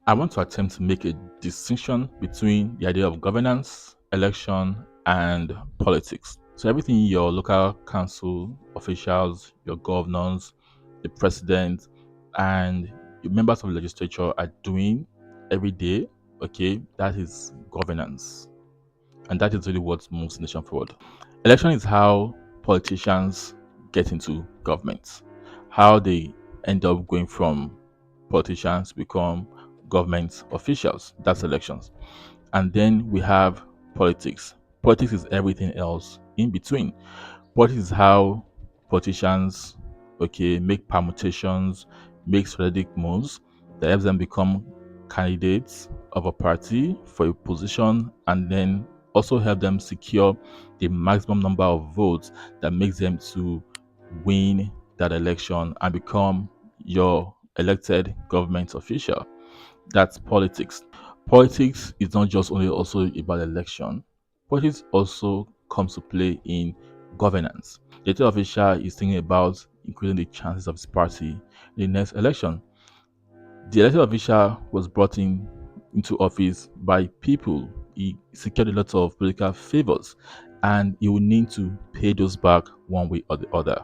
I want to attempt to make a distinction between the idea of governance, election, and politics. So everything your local council officials, your governors, the president, and your members of the legislature are doing every day, okay, that is governance. And that is really what moves the nation forward. Election is how politicians get into government, how they end up going from politicians to become government officials. That's elections. And then we have politics. Politics is everything else in between. Politics is how politicians, okay, make permutations, make strategic moves that helps them become candidates of a party for a position, and then also help them secure the maximum number of votes that makes them to win that election and become your elected government official. That's politics. Politics is not just only also about election. Politics also comes to play in governance. The elected official is thinking about increasing the chances of his party in the next election. The elected official was brought into office by people. He secured a lot of political favors, and he will need to pay those back one way or the other.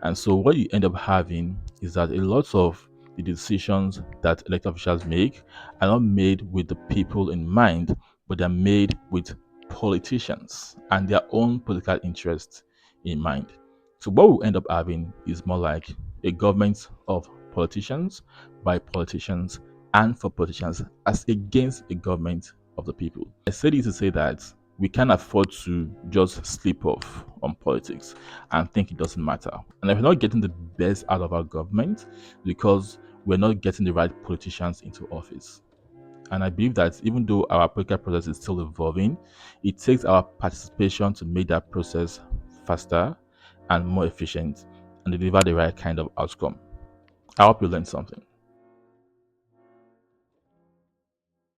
And so what you end up having is that a lot of the decisions that elected officials make are not made with the people in mind, but they're made with politicians and their own political interests in mind. So what we'll end up having is more like a government of politicians, by politicians, and for politicians, as against a government of the people. I say this to say that we can't afford to just slip off on politics and think it doesn't matter. And if we're not getting the best out of our government because we're not getting the right politicians into office. And I believe that even though our political process is still evolving, it takes our participation to make that process faster and more efficient and deliver the right kind of outcome. I hope you learned something.